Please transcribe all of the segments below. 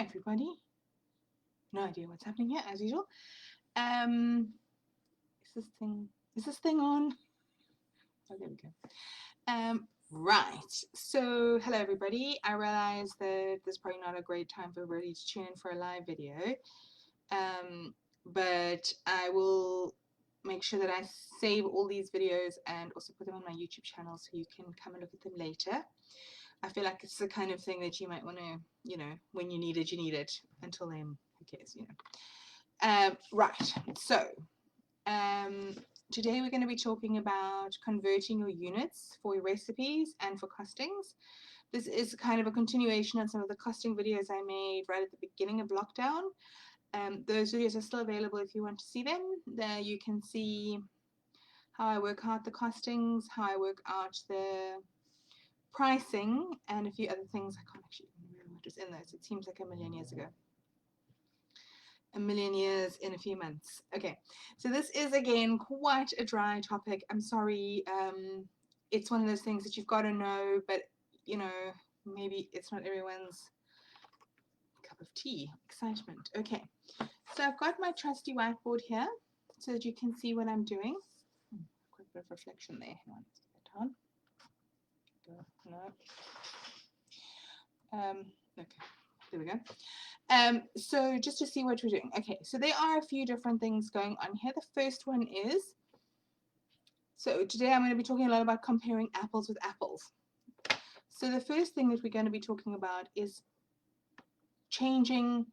Hi everybody. No idea what's happening here as usual. Is this thing on? Oh, there we go. Right. So hello everybody. I realize that this is probably not a great time for everybody to tune in for a live video. But I will make sure that I save all these videos and also put them on my YouTube channel so you can come and look at them later. I feel like it's the kind of thing that you might want to, you know, when you need it, you need it. Until then, who cares, you know. Right, so today we're going to be talking about converting your units for your recipes and for costings. This is kind of a continuation on some of the costing videos I made right at the beginning of lockdown. Those videos are still available if you want to see them. There you can see how I work out the costings, how I work out the pricing, and a few other things. I can't actually remember what was in those. It seems like a million years ago. A million years in a few months. Okay, so this is again quite a dry topic. I'm sorry. It's one of those things that you've got to know, but you know, maybe it's not everyone's cup of tea. Excitement. Okay, so I've got my trusty whiteboard here so that you can see what I'm doing. Quick bit of reflection there. Hang on, let's get on. No. Okay, there we go. So just to see what we're doing. Okay, so there are a few different things going on here. The first one is, so today I'm going to be talking a lot about comparing apples with apples. So the first thing that we're going to be talking about is changing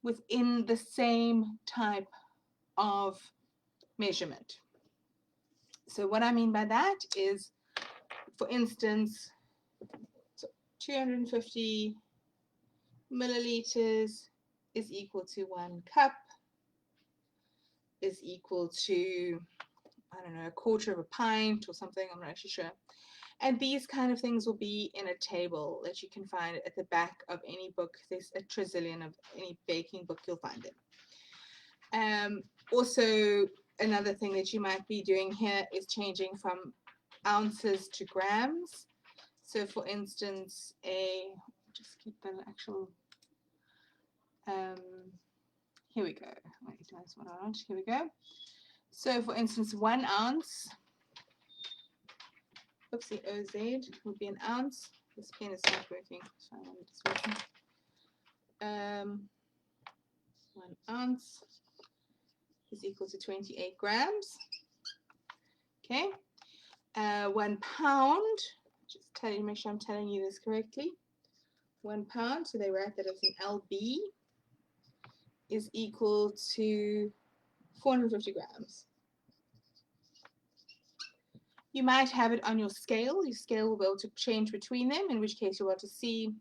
within the same type of measurement. So what I mean by that is, for instance, so 250 milliliters is equal to 1 cup, is equal to, I don't know, a quarter of a pint or something, I'm not actually sure. And these kind of things will be in a table that you can find at the back of any book. There's a trillion of any baking book you'll find it. Also, another thing that you might be doing here is changing from ounces to grams. So for instance, just get the actual, here we go. Wait, that's what I want. Here we go. So for instance, 1 ounce, oopsie, OZ would be an ounce. This pen is not working, so I want this working. 1 ounce is equal to 28 grams. Okay. 1 pound, just make sure I'm telling you this correctly. 1 pound, so they write that as an LB, is equal to 450 grams. You might have it on your scale. Your scale will be able to change between them, in which case you'll be able to see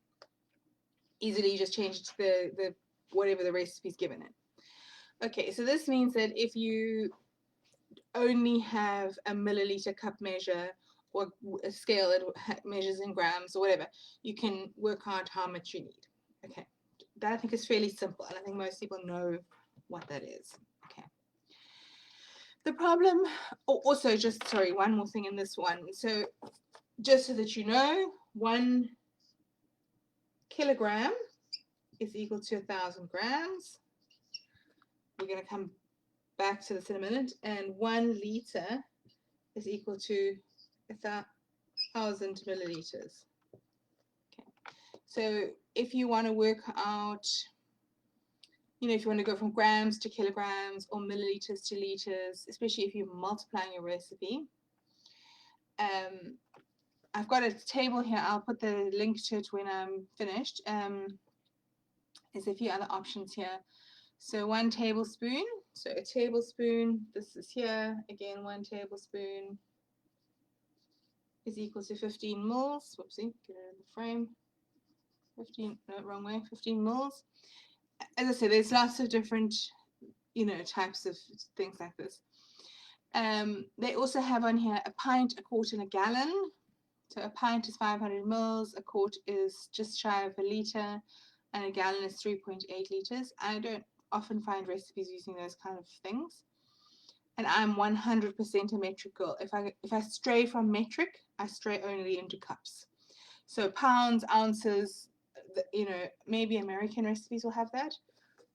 easily, just change it to the whatever the recipe's given it. Okay, so this means that if you only have a milliliter cup measure or a scale that measures in grams or whatever, you can work out how much you need. Okay, that I think is fairly simple, and I think most people know what that is. Okay. The problem, also just, sorry, one more thing in this one. So just so that you know, 1 kilogram is equal to 1,000 grams. We're going to come back to this in a minute. And 1 liter is equal to 1,000 milliliters. Okay. So if you want to work out, you know, if you want to go from grams to kilograms or milliliters to liters, especially if you're multiplying your recipe, I've got a table here. I'll put the link to it when I'm finished. There's a few other options here. So 1 tablespoon. So a tablespoon, this is here. Again, 1 tablespoon is equal to 15 mils. Whoopsie, get it in the frame. 15, no, wrong way, 15 mils. As I said, there's lots of different, you know, types of things like this. They also have on here a pint, a quart, and a gallon. So a pint is 500 mils, a quart is just shy of a liter, and a gallon is 3.8 liters. I don't often find recipes using those kind of things. And I'm 100% a metric girl. If I stray from metric, I stray only into cups. So pounds, ounces, you know, maybe American recipes will have that,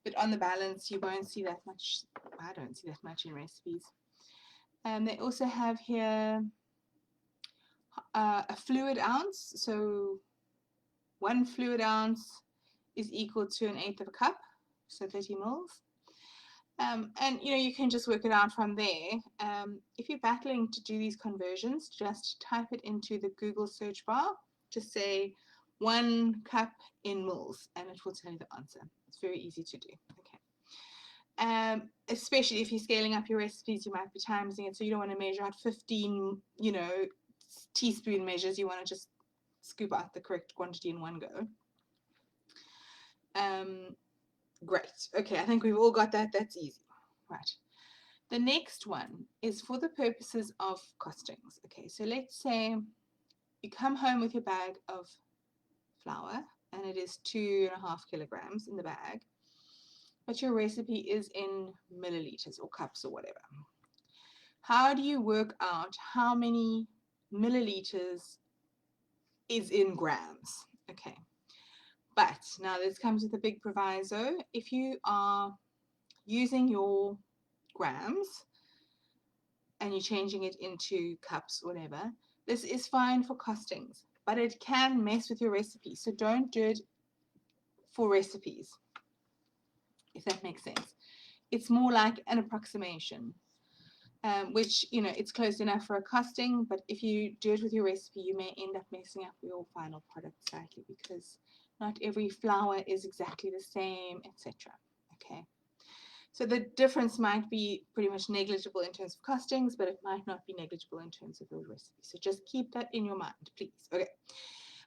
but on the balance, you won't see that much. I don't see that much in recipes. They also have here a fluid ounce. So 1 fluid ounce is equal to 1/8 of a cup, so 30 mils. And you know, you can just work it out from there. If you're battling to do these conversions, just type it into the Google search bar. Just say 1 cup in mils, and it will tell you the answer. It's very easy to do. Okay. Especially if you're scaling up your recipes, you might be timesing it, so you don't want to measure out 15, you know, teaspoon measures. You want to just scoop out the correct quantity in one go. Great. Okay, I think we've all got that. That's easy. Right. The next one is for the purposes of costings. Okay, so let's say you come home with your bag of flour and it is 2.5 kilograms in the bag, but your recipe is in milliliters or cups or whatever. How do you work out how many milliliters is in grams? Okay. But now this comes with a big proviso. If you are using your grams and you're changing it into cups, whatever, this is fine for costings, but it can mess with your recipe. So don't do it for recipes, if that makes sense. It's more like an approximation, which, you know, it's close enough for a costing, but if you do it with your recipe, you may end up messing up your final product slightly because not every flour is exactly the same, etc. Okay. So the difference might be pretty much negligible in terms of costings, but it might not be negligible in terms of your recipe. So just keep that in your mind, please. Okay.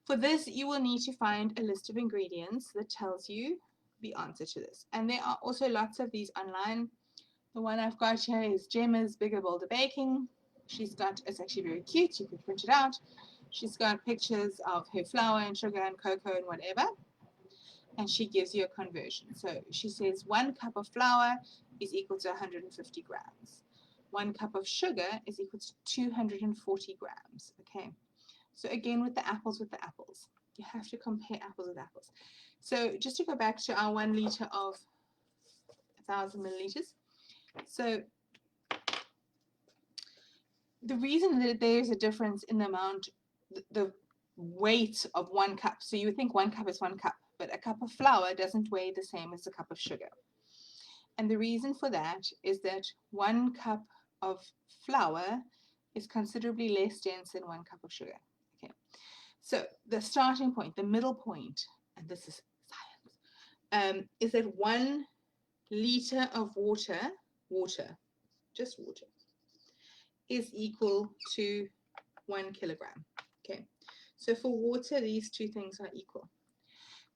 For this, you will need to find a list of ingredients that tells you the answer to this. And there are also lots of these online. The one I've got here is Gemma's Bigger Bolder Baking. She's got, it's actually very cute. You can print it out. She's got pictures of her flour and sugar and cocoa and whatever. And she gives you a conversion. So she says 1 cup of flour is equal to 150 grams. 1 cup of sugar is equal to 240 grams. Okay. So again, with the apples, you have to compare apples with apples. So just to go back to our 1 liter of 1,000 milliliters. So the reason that there's a difference in the amount, the weight of 1 cup. So you would think 1 cup is 1 cup, but a cup of flour doesn't weigh the same as a cup of sugar. And the reason for that is that 1 cup of flour is considerably less dense than 1 cup of sugar. Okay. So the starting point, the middle point, and this is science, is that 1 liter of water, just water, is equal to 1 kilogram. Okay, so for water, these two things are equal.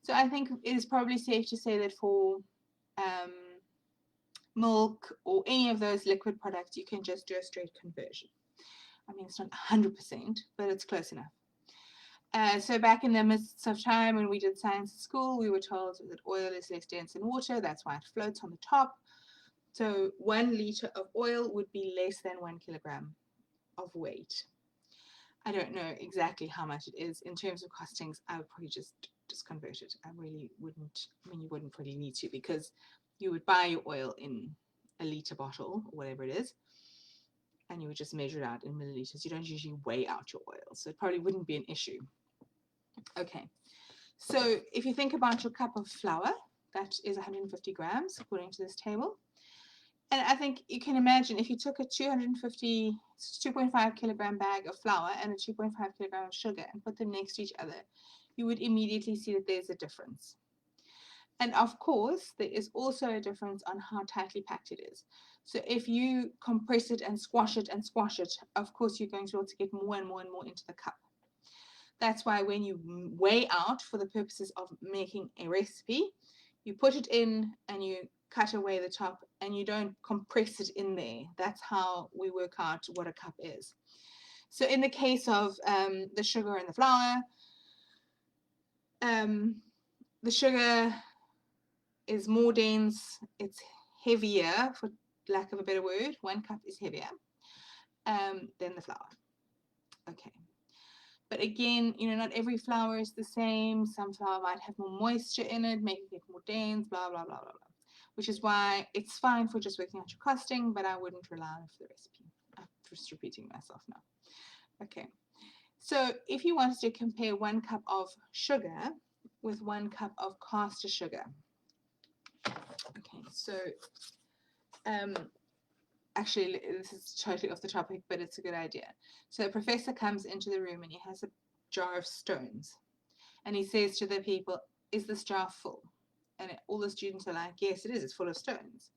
So I think it is probably safe to say that for milk or any of those liquid products, you can just do a straight conversion. I mean, it's not 100%, but it's close enough. So back in the midst of time when we did science at school, we were told that oil is less dense in water. That's why it floats on the top. So 1 liter of oil would be less than 1 kilogram of weight. I don't know exactly how much it is. In terms of costings, I would probably just convert it. I really wouldn't, I mean, you wouldn't really need to, because you would buy your oil in a liter bottle or whatever it is, and you would just measure it out in milliliters. You don't usually weigh out your oil, so it probably wouldn't be an issue. Okay, so if you think about your cup of flour, that is 150 grams according to this table. And I think you can imagine if you took a 2.5 kilogram bag of flour and a 2.5 kilogram of sugar and put them next to each other, you would immediately see that there's a difference. And of course, there is also a difference on how tightly packed it is. So if you compress it and squash it, of course, you're going to be able to get more and more and more into the cup. That's why when you weigh out for the purposes of making a recipe, you put it in and you cut away the top and you don't compress it in there. That's how we work out what a cup is. So in the case of the sugar and the flour, the sugar is more dense, it's heavier, for lack of a better word. 1 cup is heavier than the flour. Okay. But again, not every flour is the same. Some flour might have more moisture in it, making it more dense, blah, blah, blah, blah, blah. Which is why it's fine for just working out your costing, but I wouldn't rely on it for the recipe. I'm just repeating myself now. Okay. So if you wanted to compare 1 cup of sugar with 1 cup of caster sugar. Okay, so actually this is totally off the topic, but it's a good idea. So a professor comes into the room and he has a jar of stones. And he says to the people, is this jar full? And all the students are like, yes, it is. It's full of stones.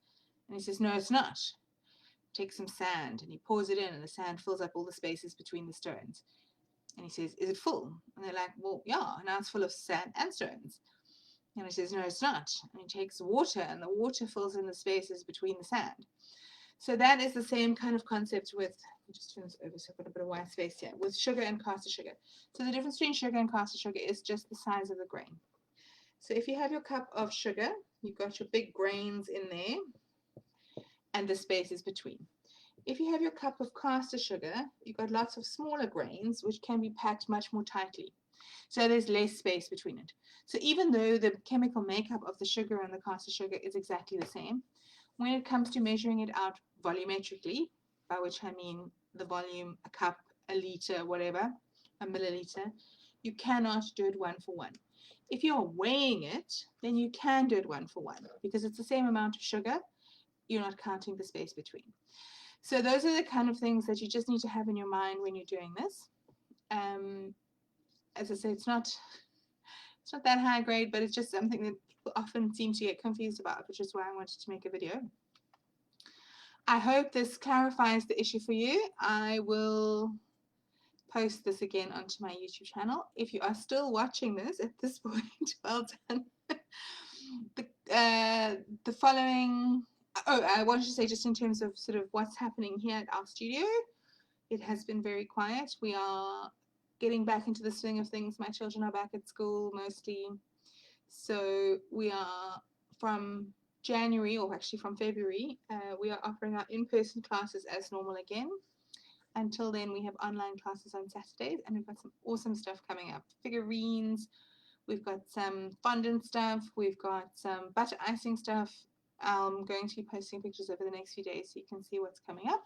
And he says, no, it's not. Take some sand and he pours it in and the sand fills up all the spaces between the stones. And he says, is it full? And they're like, well, yeah, now it's full of sand and stones. And he says, no, it's not. And he takes water and the water fills in the spaces between the sand. So that is the same kind of concept with, I'll just turn this over so I've got a bit of white space here, with sugar and caster sugar. So the difference between sugar and caster sugar is just the size of the grain. So if you have your cup of sugar, you've got your big grains in there and the spaces between. If you have your cup of caster sugar, you've got lots of smaller grains which can be packed much more tightly. So there's less space between it. So even though the chemical makeup of the sugar and the caster sugar is exactly the same, when it comes to measuring it out volumetrically, by which I mean the volume, a cup, a liter, whatever, a milliliter, you cannot do it 1 for 1. If you're weighing it, then you can do it 1 for 1 because it's the same amount of sugar. You're not counting the space between. So those are the kind of things that you just need to have in your mind when you're doing this. As I say, it's not that high grade, but it's just something that people often seem to get confused about, which is why I wanted to make a video. I hope this clarifies the issue for you. I will post this again onto my YouTube channel. If you are still watching this at this point, well done. The following, I wanted to say just in terms of sort of what's happening here at our studio, it has been very quiet. We are getting back into the swing of things. My children are back at school mostly. So we are from January, or actually from February, we are offering our in-person classes as normal again. Until then, we have online classes on Saturdays, and we've got some awesome stuff coming up. Figurines, we've got some fondant stuff, we've got some butter icing stuff. I'm going to be posting pictures over the next few days so you can see what's coming up.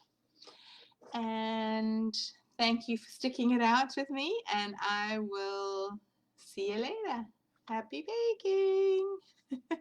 And thank you for sticking it out with me, and I will see you later. Happy baking!